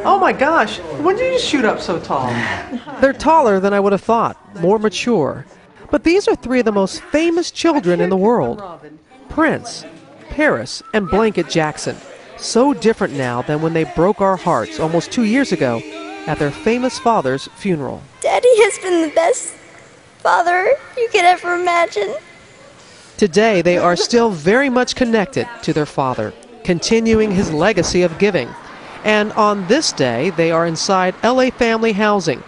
Oh my gosh, when did you shoot up so tall? They're taller than I would have thought, more mature. But these are three of the most famous children in the world. Prince, Paris, and Blanket Jackson. So different now than when they broke our hearts almost 2 years ago at their famous father's funeral. Daddy has been the best father you could ever imagine. Today, they are still very much connected to their father, continuing his legacy of giving. And on this day, they are inside LA Family Housing,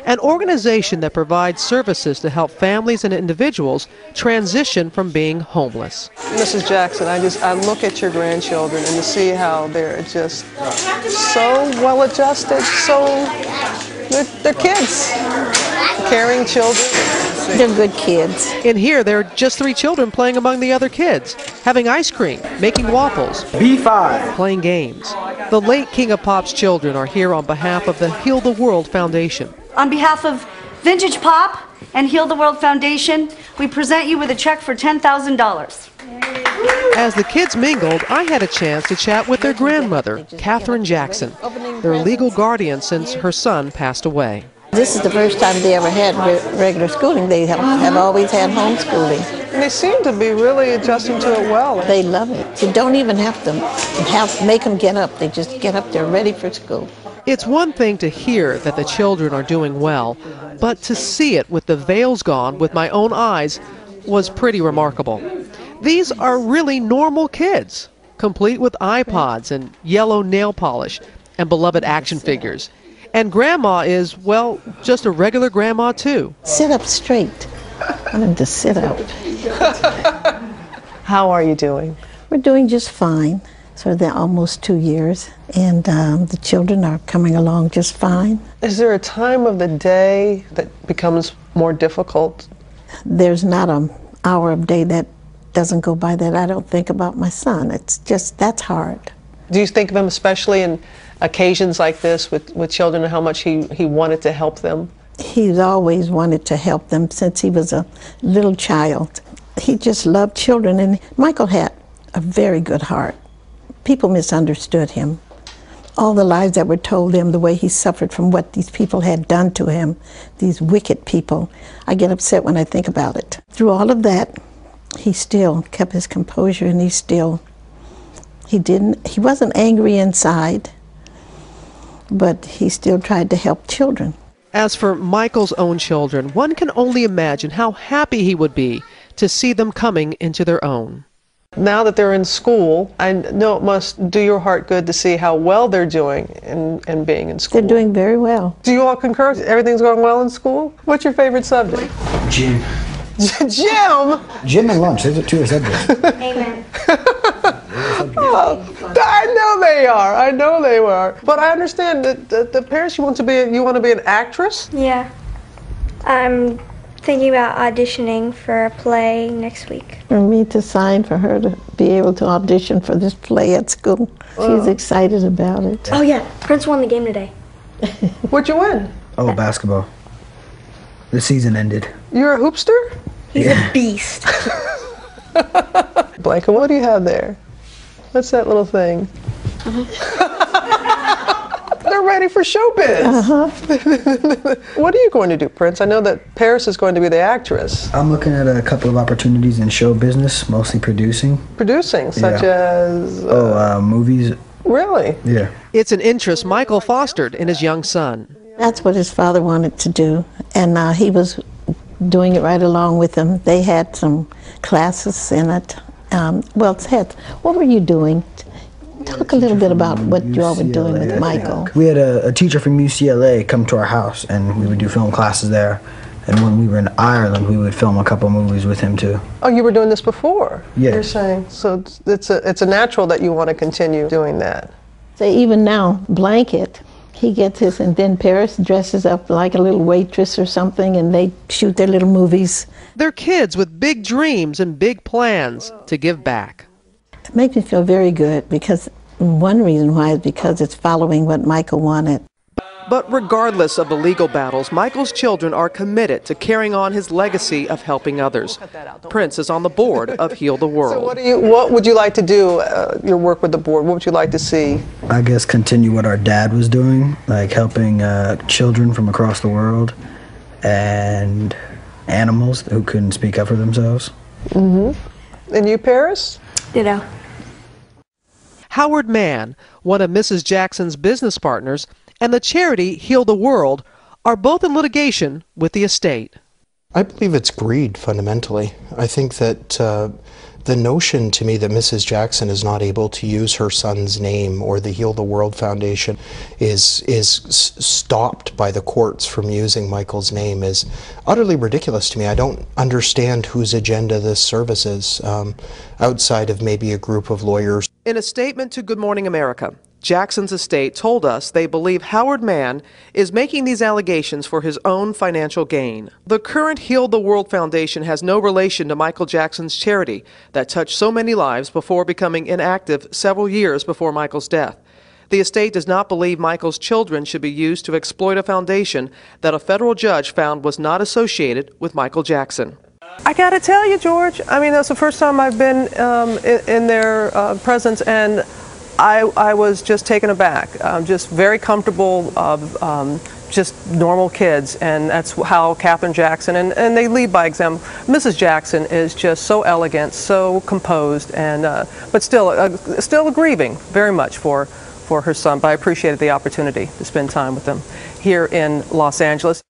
an organization that provides services to help families and individuals transition from being homeless. Mrs. Jackson, I look at your grandchildren and to see how they're just so well adjusted, they're kids, caring children. They're good kids. In here, there are just 3 children playing among the other kids, having ice cream, making waffles, B5, playing games. The late King of Pop's children are here on behalf of the Heal the World Foundation. On behalf of Vintage Pop and Heal the World Foundation, we present you with a check for $10,000. As the kids mingled, I had a chance to chat with their grandmother, Katherine Jackson, their legal guardian since her son passed away. This is the first time they ever had regular schooling. They have always had homeschooling. And they seem to be really adjusting to it well. They love it. You don't even have to make them get up. They just get up, they're ready for school. It's one thing to hear that the children are doing well, but to see it with the veils gone with my own eyes was pretty remarkable. These are really normal kids, complete with iPods and yellow nail polish and beloved action figures. And Grandma is, well, just a regular grandma too. Sit up straight. I want them to sit up. How are you doing? We're doing just fine. So they're almost 2 years, and the children are coming along just fine. Is there a time of the day that becomes more difficult? There's not an hour of day that doesn't go by that I don't think about my son. It's just, that's hard. Do you think of him especially in occasions like this with children and how much he wanted to help them? He's always wanted to help them since he was a little child. He just loved children, and Michael had a very good heart. People misunderstood him. All the lies that were told him, the way he suffered from what these people had done to him, these wicked people. I get upset when I think about it. Through all of that, he still kept his composure, and he wasn't angry inside, but he still tried to help children. As for Michael's own children, one can only imagine how happy he would be to see them coming into their own. Now that they're in school, I know it must do your heart good to see how well they're doing and being in school. They're doing very well. Do you all concur? Everything's going well in school? What's your favorite subject? Gym. Gym? Gym and lunch, those are 2 subjects. Amen. Oh, I know they are. I know they are. But I understand that the parents, you want to be an actress? Yeah. I'm thinking about auditioning for a play next week. For me to sign for her to be able to audition for this play at school. She's excited about it. Oh yeah, Prince won the game today. What'd you win? Oh, basketball. The season ended. You're a hoopster? He's a beast. Blanca, what do you have there? What's that little thing? They're ready for showbiz. What are you going to do, Prince? I know that Paris is going to be the actress. I'm looking at a couple of opportunities in show business, mostly producing. Producing, such as... movies. Really? Yeah. It's an interest Michael fostered in his young son. That's what his father wanted to do, and he was doing it right along with him. They had some classes in it. What were you doing? Talk a little bit about what you all were doing with Michael. We had a teacher from UCLA come to our house, and we would do film classes there. And when we were in Ireland, we would film a couple movies with him too. Oh, you were doing this before? Yes. You're saying, so it's a natural that you want to continue doing that. So even now, Blanket, he gets his, and then Paris dresses up like a little waitress or something, and they shoot their little movies. They're kids with big dreams and big plans to give back. It makes me feel very good, because one reason why is because it's following what Michael wanted. But regardless of the legal battles, Michael's children are committed to carrying on his legacy of helping others. Prince is on the board of Heal the World. So what would you like to do, your work with the board? What would you like to see? I guess continue what our dad was doing, like helping children from across the world and animals who couldn't speak up for themselves. Mm-hmm. And you, Paris? Ditto. Howard Mann, one of Mrs. Jackson's business partners, and the charity Heal the World are both in litigation with the estate. I believe it's greed, fundamentally. I think that the notion to me that Mrs. Jackson is not able to use her son's name or the Heal the World Foundation is stopped by the courts from using Michael's name is utterly ridiculous to me. I don't understand whose agenda this service is, outside of maybe a group of lawyers. In a statement to Good Morning America, Jackson's estate told us they believe Howard Mann is making these allegations for his own financial gain. The current Heal the World Foundation has no relation to Michael Jackson's charity that touched so many lives before becoming inactive several years before Michael's death. The estate does not believe Michael's children should be used to exploit a foundation that a federal judge found was not associated with Michael Jackson. I gotta tell you, George, I mean, that's the first time I've been in their presence, and I was just taken aback. Just very comfortable, just normal kids, and that's how Catherine Jackson, and they lead by example. Mrs. Jackson is just so elegant, so composed, and but still grieving very much for her son. But I appreciated the opportunity to spend time with them here in Los Angeles.